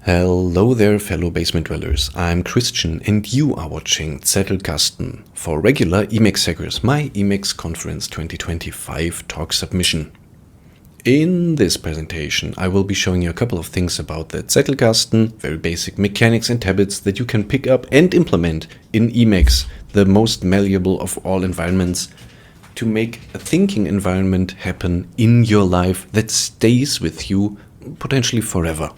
Hello there, fellow basement dwellers. I'm Christian and you are watching Zettelkasten for regular Emacs hackers, my Emacs Conference 2025 talk submission. In this presentation, I will be showing you a couple of things about the Zettelkasten, very basic mechanics and habits that you can pick up and implement in Emacs, the most malleable of all environments, to make a thinking environment happen in your life that stays with you potentially forever.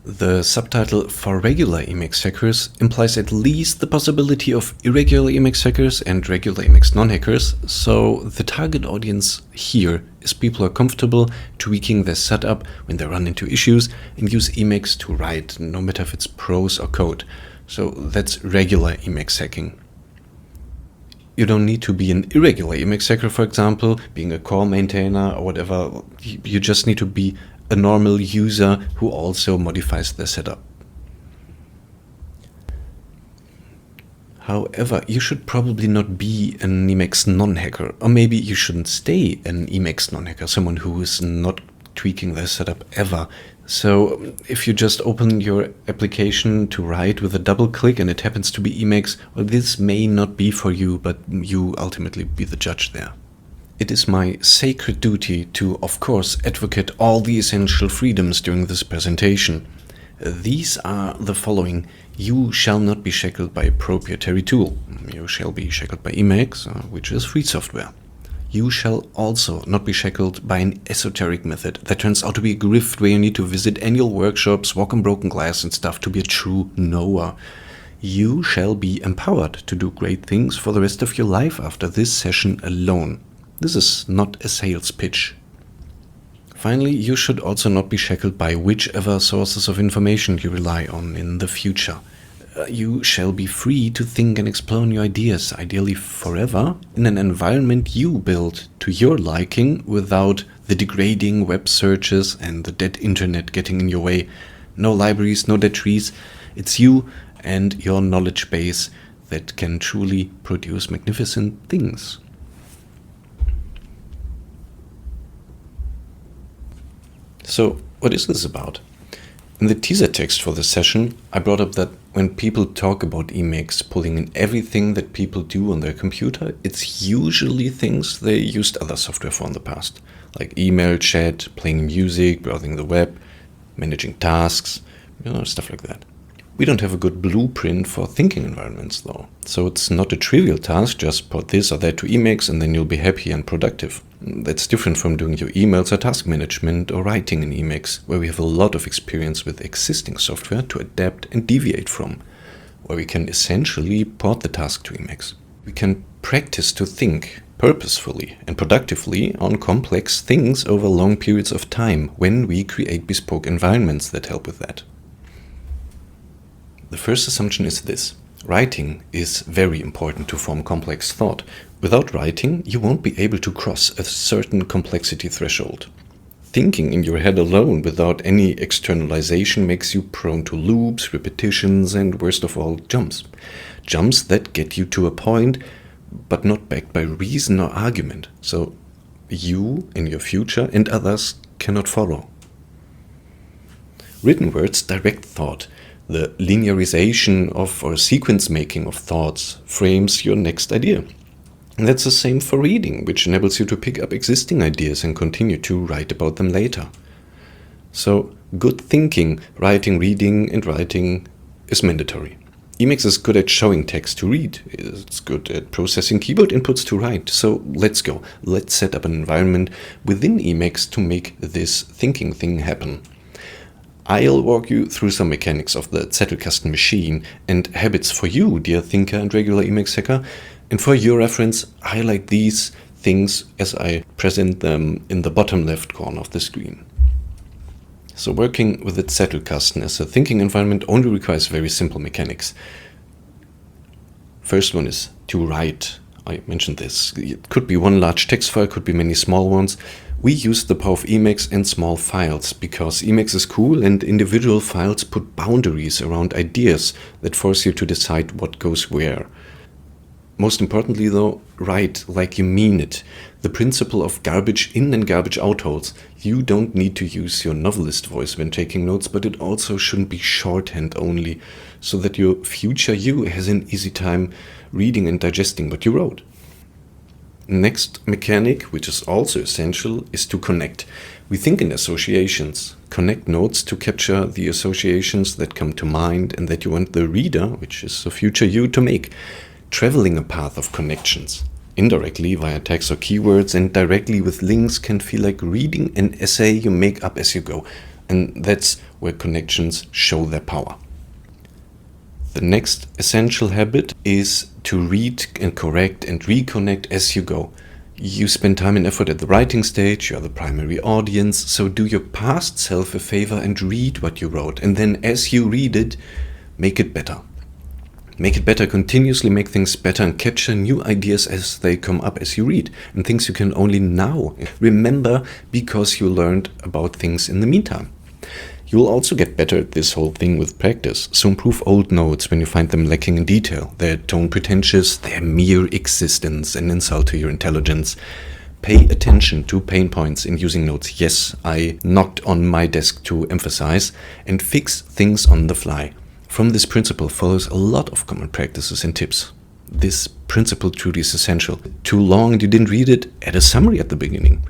The subtitle for regular Emacs hackers implies at least the possibility of irregular Emacs hackers and regular Emacs non-hackers, so the target audience here is people who are comfortable tweaking their setup when they run into issues and use Emacs to write, no matter if it's prose or code. So that's regular Emacs hacking. You don't need to be an irregular Emacs hacker, for example, being a core maintainer or whatever. You just need to be a normal user who also modifies their setup. However, you should probably not be an Emacs non-hacker, or maybe you shouldn't stay an Emacs non-hacker, someone who is not tweaking their setup ever. So if you just open your application to write with a double click and it happens to be Emacs, well, this may not be for you, but you ultimately be the judge there. It is my sacred duty to, of course, advocate all the essential freedoms during this presentation. These are the following. You shall not be shackled by a proprietary tool. You shall be shackled by Emacs, which is free software. You shall also not be shackled by an esoteric method that turns out to be a grift where you need to visit annual workshops, walk on broken glass and stuff to be a true knower. You shall be empowered to do great things for the rest of your life after this session alone. This is not a sales pitch. Finally, you should also not be shackled by whichever sources of information you rely on in the future. You shall be free to think and explore new ideas, ideally forever, in an environment you build to your liking without the degrading web searches and the dead internet getting in your way. No libraries, no dead trees. It's you and your knowledge base that can truly produce magnificent things. So, what is this about? In the teaser text for this session, I brought up that when people talk about Emacs pulling in everything that people do on their computer, it's usually things they used other software for in the past, like email, chat, playing music, browsing the web, managing tasks, stuff like that. We don't have a good blueprint for thinking environments though, so it's not a trivial task, just put this or that to Emacs and then you'll be happy and productive. That's different from doing your emails or task management or writing in Emacs, where we have a lot of experience with existing software to adapt and deviate from, where we can essentially port the task to Emacs. We can practice to think purposefully and productively on complex things over long periods of time when we create bespoke environments that help with that. The first assumption is this. Writing is very important to form complex thought. Without writing, you won't be able to cross a certain complexity threshold. Thinking in your head alone without any externalization makes you prone to loops, repetitions, and worst of all, jumps. Jumps that get you to a point, but not backed by reason or argument. So you, in your future, and others cannot follow. Written words direct thought. The linearization of or sequence making of thoughts frames your next idea. And that's the same for reading, which enables you to pick up existing ideas and continue to write about them later. So, good thinking, writing, reading, and writing is mandatory. Emacs is good at showing text to read. It's good at processing keyboard inputs to write. So let's go. Let's set up an environment within Emacs to make this thinking thing happen. I'll walk you through some mechanics of the Zettelkasten machine and habits for you, dear thinker and regular Emacs hacker. And for your reference, highlight these things as I present them in the bottom left corner of the screen. So working with the Zettelkasten as a thinking environment only requires very simple mechanics. First one is to write. I mentioned this. It could be one large text file, could be many small ones. We use the power of Emacs and small files because Emacs is cool and individual files put boundaries around ideas that force you to decide what goes where. Most importantly though, write like you mean it. The principle of garbage in and garbage out holds. You don't need to use your novelist voice when taking notes, but it also shouldn't be shorthand only, so that your future you has an easy time reading and digesting what you wrote. Next mechanic, which is also essential, is to connect. We think in associations. Connect notes to capture the associations that come to mind and that you want the reader, which is the future you, to make. Traveling a path of connections, indirectly via tags or keywords and directly with links, can feel like reading an essay you make up as you go. And that's where connections show their power. The next essential habit is to read and correct and reconnect as you go. You spend time and effort at the writing stage, you are the primary audience, so do your past self a favor and read what you wrote, and then as you read it, make it better. Make it better, continuously make things better and capture new ideas as they come up as you read, and things you can only now remember because you learned about things in the meantime. You'll also get better at this whole thing with practice, so improve old notes when you find them lacking in detail. They're tone pretentious, they're mere existence, an insult to your intelligence. Pay attention to pain points in using notes. Yes, I knocked on my desk to emphasize, and fix things on the fly. From this principle follows a lot of common practices and tips. This principle truly is essential. Too long and you didn't read it? Add a summary at the beginning.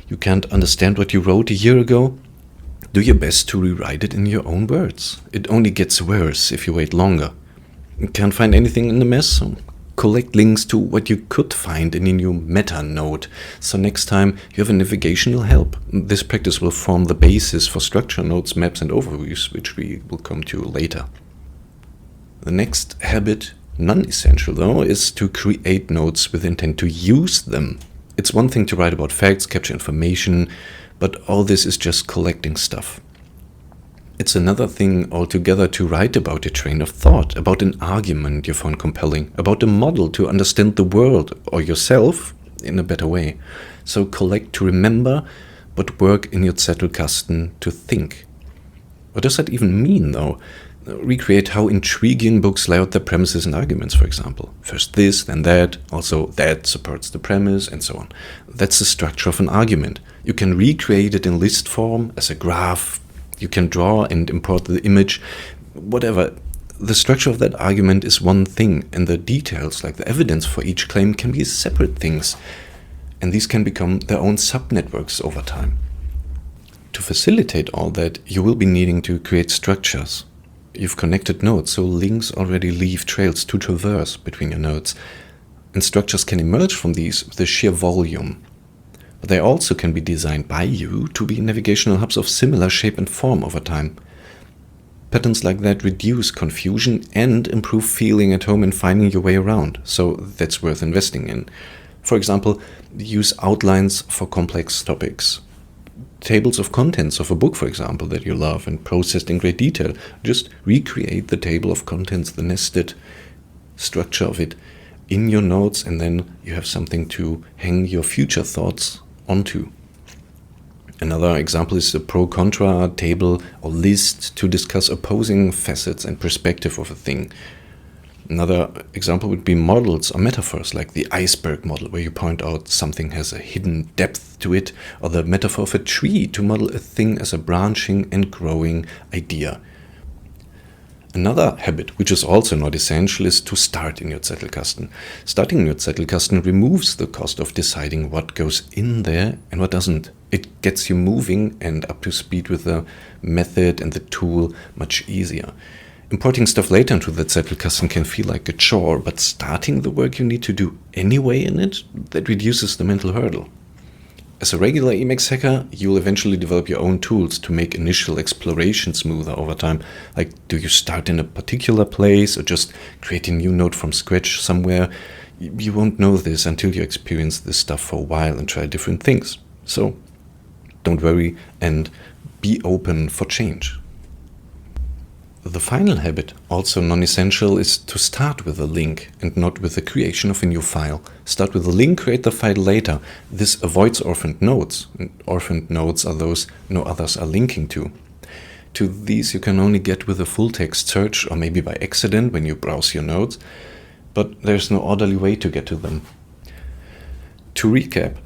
You can't understand what you wrote a year ago? Do your best to rewrite it in your own words. It only gets worse if you wait longer. You can't find anything in the mess? So collect links to what you could find in a new meta note, so next time you have a navigational help. This practice will form the basis for structure notes, maps and overviews, which we will come to later. The next habit, non-essential though, is to create notes with intent to use them. It's one thing to write about facts, capture information, but all this is just collecting stuff. It's another thing altogether to write about a train of thought, about an argument you found compelling, about a model to understand the world or yourself in a better way. So collect to remember, but work in your Zettelkasten to think. What does that even mean though? Recreate how intriguing books lay out their premises and arguments, for example. First this, then that, also that supports the premise, and so on. That's the structure of an argument. You can recreate it in list form, as a graph. You can draw and import the image, whatever. The structure of that argument is one thing, and the details, like the evidence for each claim, can be separate things. And these can become their own subnetworks over time. To facilitate all that, you will be needing to create structures. You've connected nodes, so links already leave trails to traverse between your nodes. And structures can emerge from these with the sheer volume. But they also can be designed by you to be navigational hubs of similar shape and form over time. Patterns like that reduce confusion and improve feeling at home and finding your way around, so that's worth investing in. For example, use outlines for complex topics. Tables of contents of a book, for example, that you love and processed in great detail. Just recreate the table of contents, the nested structure of it, in your notes, and then you have something to hang your future thoughts onto. Another example is a pro-contra table or list to discuss opposing facets and perspective of a thing. Another example would be models or metaphors, like the iceberg model, where you point out something has a hidden depth to it, or the metaphor of a tree to model a thing as a branching and growing idea. Another habit, which is also not essential, is to start in your Zettelkasten. Starting in your Zettelkasten removes the cost of deciding what goes in there and what doesn't. It gets you moving and up to speed with the method and the tool much easier. Importing stuff later into the Zettelkasten can feel like a chore, but starting the work you need to do anyway in it, that reduces the mental hurdle. As a regular Emacs hacker, you'll eventually develop your own tools to make initial exploration smoother over time. Like, do you start in a particular place or just create a new node from scratch somewhere? You won't know this until you experience this stuff for a while and try different things. So, don't worry and be open for change. The final habit, also non-essential, is to start with a link and not with the creation of a new file. Start with a link, create the file later. This avoids orphaned nodes. And orphaned nodes are those no others are linking to. To these you can only get with a full text search or maybe by accident when you browse your nodes. but there's no orderly way to get to them. To recap,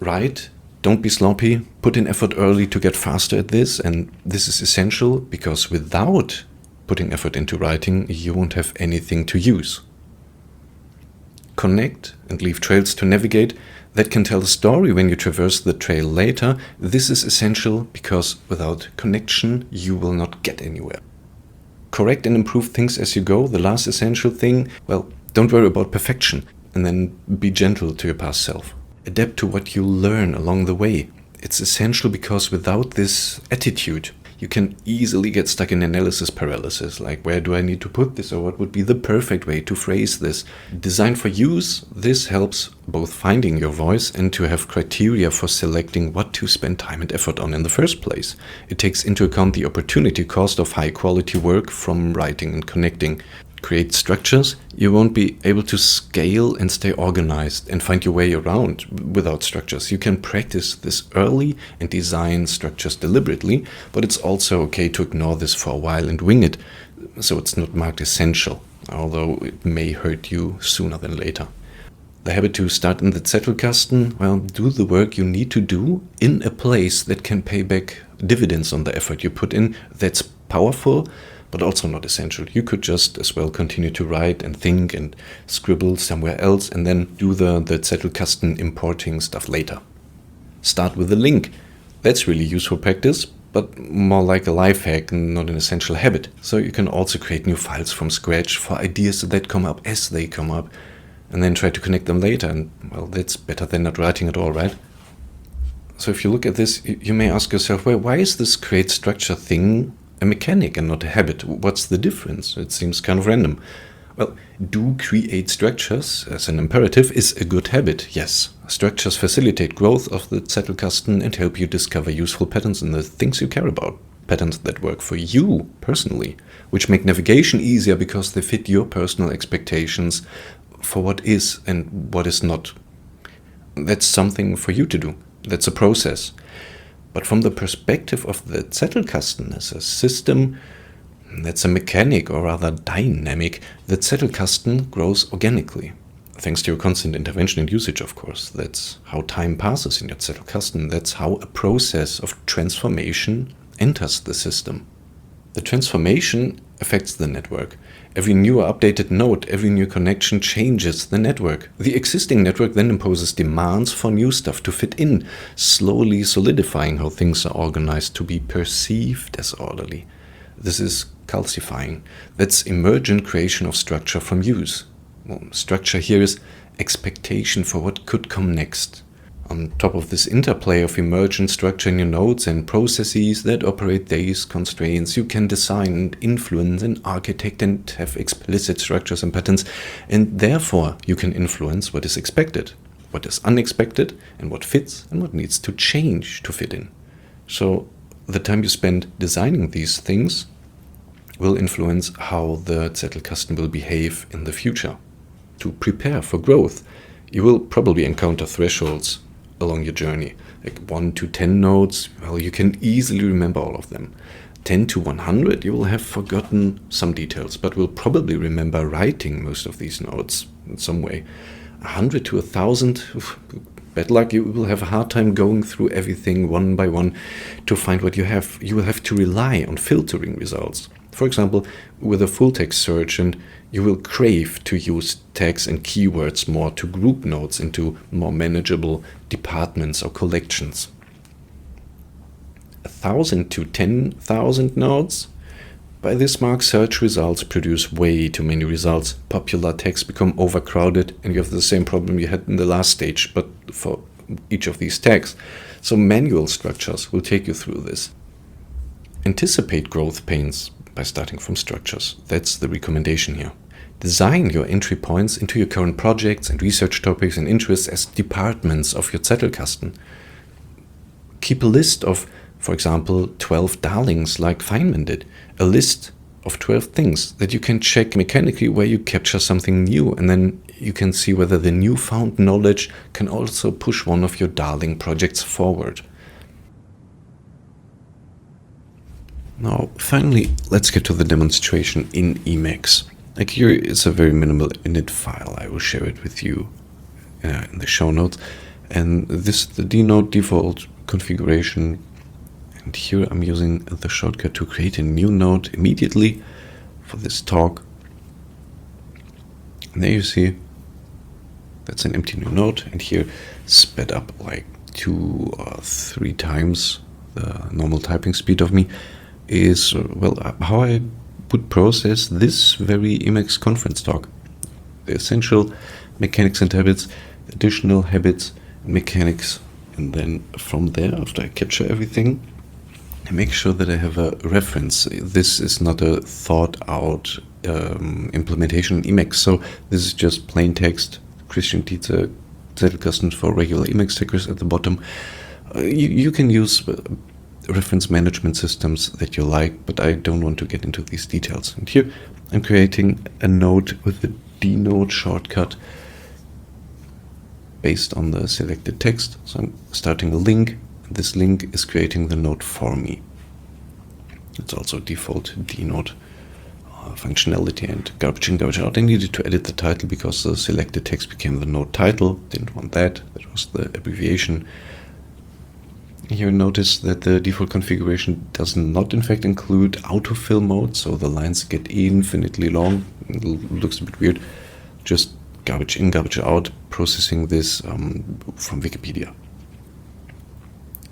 write, don't be sloppy, put in effort early to get faster at this, and this is essential because without putting effort into writing, you won't have anything to use. Connect and leave trails to navigate that can tell a story when you traverse the trail later. This is essential because without connection, you will not get anywhere. Correct and improve things as you go. The last essential thing, well, don't worry about perfection, and then be gentle to your past self. Adapt to what you learn along the way. It's essential because without this attitude, you can easily get stuck in analysis paralysis, like where do I need to put this or what would be the perfect way to phrase this. Designed for use, this helps both finding your voice and to have criteria for selecting what to spend time and effort on in the first place. It takes into account the opportunity cost of high quality work from writing and connecting. Create structures, you won't be able to scale and stay organized and find your way around without structures. You can practice this early and design structures deliberately, but it's also okay to ignore this for a while and wing it, so it's not marked essential, although it may hurt you sooner than later. The habit to start in the Zettelkasten, well, do the work you need to do in a place that can pay back dividends on the effort you put in. That's powerful, but also not essential. You could just as well continue to write and think and scribble somewhere else and then do the Zettelkasten importing stuff later. Start with a link. That's really useful practice, but more like a life hack, not an essential habit. So you can also create new files from scratch for ideas that come up as they come up, and then try to connect them later. And well, that's better than not writing at all, right? So if you look at this, you may ask yourself, well, why is this create structure thing a mechanic and not a habit? What's the difference? It seems kind of random. Well, do create structures as an imperative is a good habit, yes. Structures facilitate growth of the Zettelkasten and help you discover useful patterns in the things you care about. Patterns that work for you personally, which make navigation easier because they fit your personal expectations for what is and what is not. That's something for you to do. That's a process. But from the perspective of the Zettelkasten as a system, that's a mechanic or rather dynamic. The Zettelkasten grows organically, thanks to your constant intervention and usage, of course. That's how time passes in your Zettelkasten. That's how a process of transformation enters the system. The transformation affects the network. Every new or updated node, every new connection changes the network. The existing network then imposes demands for new stuff to fit in, slowly solidifying how things are organized to be perceived as orderly. This is calcifying. That's emergent creation of structure from use. Well, structure here is expectation for what could come next. On top of this interplay of emergent structure in your nodes and processes that operate these constraints, you can design and influence and architect and have explicit structures and patterns, and therefore you can influence what is expected, what is unexpected, and what fits and what needs to change to fit in. So the time you spend designing these things will influence how the Zettelkasten will behave in the future. To prepare for growth, you will probably encounter thresholds along your journey, like 1 to 10 nodes. Well, you can easily remember all of them. 10 to 100, you will have forgotten some details, but will probably remember writing most of these nodes in some way. 100 to 1,000, bad luck, you will have a hard time going through everything one by one to find what you have. You will have to rely on filtering results. For example, with a full text search, and you will crave to use tags and keywords more to group nodes into more manageable departments or collections. 1,000 to 10,000 nodes? By this mark, search results produce way too many results. Popular tags become overcrowded, and you have the same problem you had in the last stage, but for each of these tags. So manual structures will take you through this. Anticipate growth pains by starting from structures. That's the recommendation here. Design your entry points into your current projects and research topics and interests as departments of your Zettelkasten. Keep a list of, for example, 12 darlings like Feynman did. A list of 12 things that you can check mechanically where you capture something new, and then you can see whether the newfound knowledge can also push one of your darling projects forward. Now, finally, let's get to the demonstration in Emacs. Like here is a very minimal init file. I will share it with you in the show notes. And this is the dnode default configuration. And here I'm using the shortcut to create a new node immediately for this talk. And there you see that's an empty new node, and here sped up like 2 or 3 times the normal typing speed of me is, well, how I would process this very Emacs conference talk. The essential mechanics and habits, additional habits and mechanics, and then from there, after I capture everything, I make sure that I have a reference. This is not a thought out implementation in Emacs, so this is just plain text, Christian Tietze, Zettelkasten for regular Emacs stickers at the bottom. You can use reference management systems that you like, but I don't want to get into these details. And here I'm creating a node with the dnode shortcut based on the selected text. So I'm starting a link. This link is creating the node for me. It's also default dnode functionality and garbage in, garbage out. I needed to edit the title because the selected text became the node title. Didn't want that. That was the abbreviation. Here notice that the default configuration does not in fact include autofill mode, so the lines get infinitely long. It looks a bit weird. Just garbage in, garbage out, processing this from Wikipedia.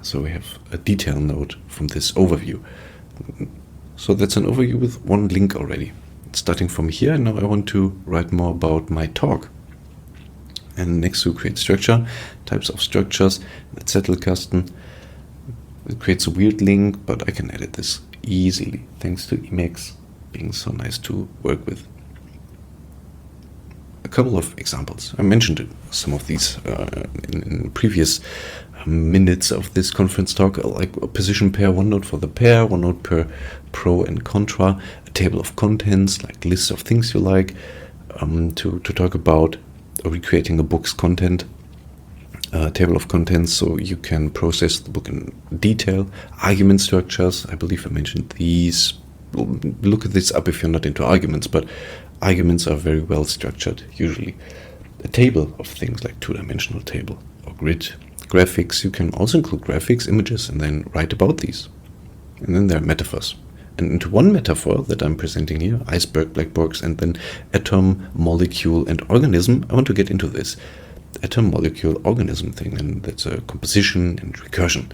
So we have a detail node from this overview. So that's an overview with one link already. Starting from here, now I want to write more about my talk. And next to create structure, types of structures, the Zettelkasten. It creates a weird link, but I can edit this easily, thanks to Emacs being so nice to work with. A couple of examples. I mentioned some of these in previous minutes of this conference talk, like a position pair, one node for the pair, one node per pro and contra, a table of contents, like lists of things you like, to talk about recreating a book's content, table of contents, so you can process the book in detail, argument structures. I believe I mentioned these. Look at this up if you're not into arguments, but arguments are very well structured usually. A table of things like two-dimensional table or grid. Graphics, you can also include graphics, images, and then write about these. And then there are metaphors. And into one metaphor that I'm presenting here, iceberg, black box, and then atom, molecule, and organism, I want to get into this atom, molecule, organism thing, and that's a composition and recursion,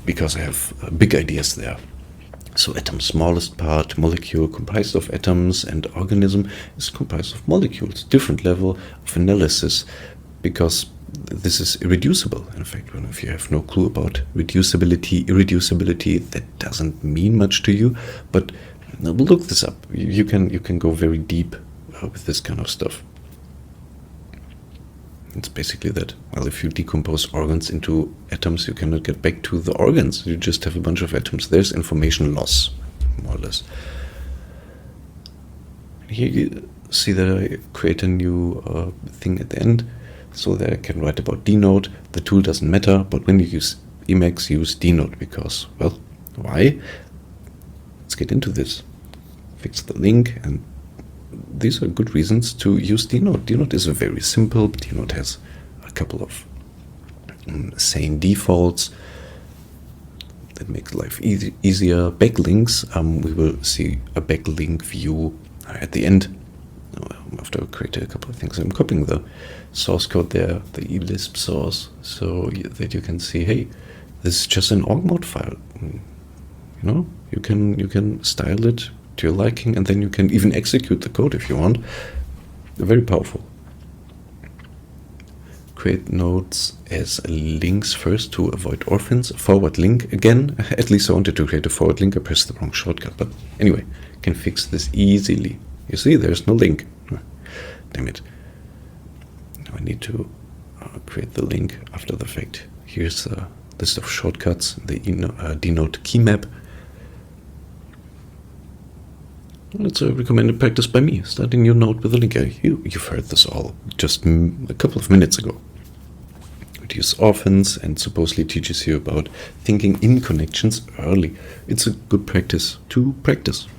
because I have big ideas there. So atom, smallest part, molecule comprised of atoms, and organism is comprised of molecules. Different level of analysis, because this is irreducible. In fact, well, if you have no clue about reducibility, irreducibility, that doesn't mean much to you. But look this up. You can go very deep with this kind of stuff. It's basically that, well, if you decompose organs into atoms, you cannot get back to the organs. You just have a bunch of atoms. There's information loss, more or less. Here you see that I create a new thing at the end, so that I can write about dnode. The tool doesn't matter, but when you use Emacs, use dnode, because, well, why? Let's get into this. Fix the link, and these are good reasons to use dnode. Dnode is very simple. Dnode has a couple of sane defaults that makes life easier. Backlinks, we will see a backlink view at the end. After I create a couple of things, I'm copying the source code there, the eLisp source, so that you can see, hey, this is just an org mode file. You know, you can style it to your liking, and then you can even execute the code if you want. Very powerful. Create nodes as links first to avoid orphans. Forward link again. At least I wanted to create a forward link. I pressed the wrong shortcut, but anyway, can fix this easily. You see, there's no link. Damn it. Now I need to create the link after the fact. Here's a list of shortcuts, the dnode key map. It's a recommended practice by me, starting new node with a link. You've heard this all just a couple of minutes ago. Reduce orphans and supposedly teaches you about thinking in connections early. It's a good practice to practice.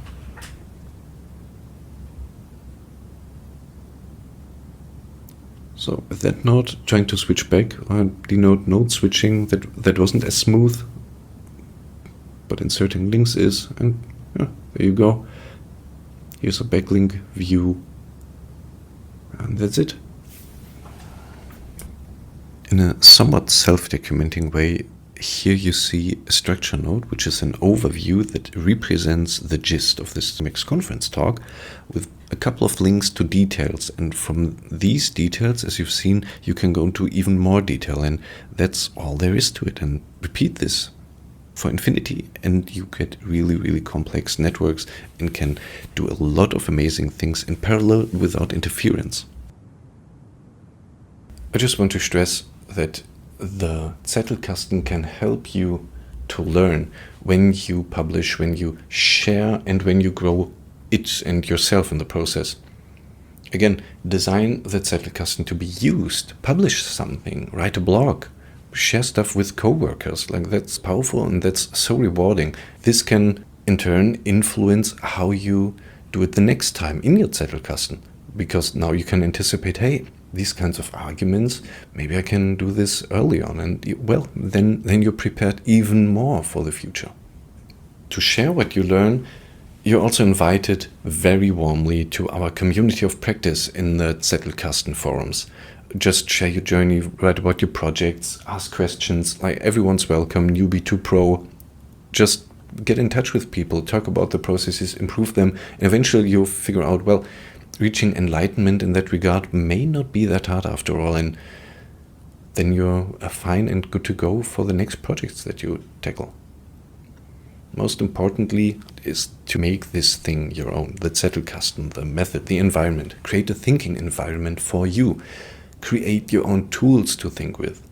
So with that note, trying to switch back, denote node switching, that wasn't as smooth, but inserting links is, and yeah, there you go. Here's a backlink view, and that's it. In a somewhat self-documenting way, here you see a structure node, which is an overview that represents the gist of this Emacs conference talk, with a couple of links to details. And from these details, as you've seen, you can go into even more detail, and that's all there is to it. And repeat this for infinity, and you get really, really complex networks and can do a lot of amazing things in parallel without interference. I just want to stress that the Zettelkasten can help you to learn when you publish, when you share, and when you grow it and yourself in the process. Again, design the Zettelkasten to be used, publish something, write a blog, share stuff with coworkers. Like, that's powerful and that's so rewarding. This can in turn influence how you do it the next time in your Zettelkasten, because now you can anticipate, hey, these kinds of arguments, maybe I can do this early on, and well, then you're prepared even more for the future. To share what you learn, you're also invited very warmly to our community of practice in the Zettelkasten forums. Just share your journey, write about your projects, ask questions. Like, everyone's welcome, newbie to pro. Just get in touch with people, talk about the processes, improve them, and eventually you'll figure out, well, reaching enlightenment in that regard may not be that hard after all, and then you're fine and good to go for the next projects that you tackle. Most importantly is to make this thing your own, the Zettelkasten, the method, the environment. Create a thinking environment for you. Create your own tools to think with.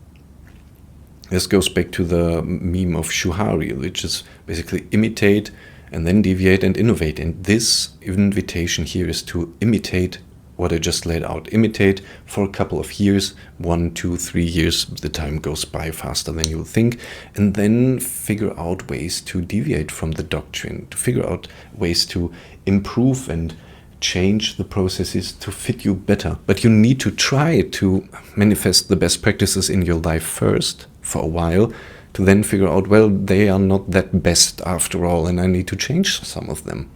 This goes back to the meme of Shuhari, which is basically imitate and then deviate and innovate. And this invitation here is to imitate what I just laid out. Imitate for a couple of years, 1, 2, 3 years. The time goes by faster than you think. And then figure out ways to deviate from the doctrine, to figure out ways to improve and change the processes to fit you better. But you need to try to manifest the best practices in your life first for a while, to then figure out, well, they are not that best after all, and I need to change some of them.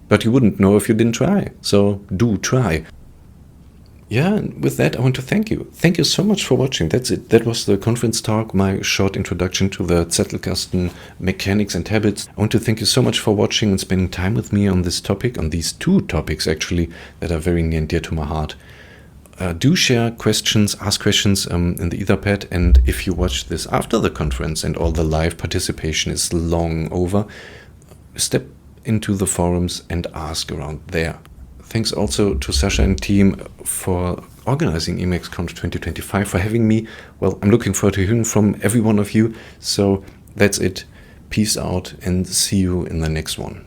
But you wouldn't know if you didn't try, so do try. Yeah, and with that, I want to thank you. Thank you so much for watching. That's it. That was the conference talk, my short introduction to the Zettelkasten mechanics and habits. I want to thank you so much for watching and spending time with me on this topic, on these two topics actually, that are very near and dear to my heart. Do share questions, ask questions in the Etherpad, and if you watch this after the conference and all the live participation is long over, step into the forums and ask around there. Thanks also to Sasha and team for organizing EmacsConf 2025, for having me. Well, I'm looking forward to hearing from every one of you. So that's it. Peace out and see you in the next one.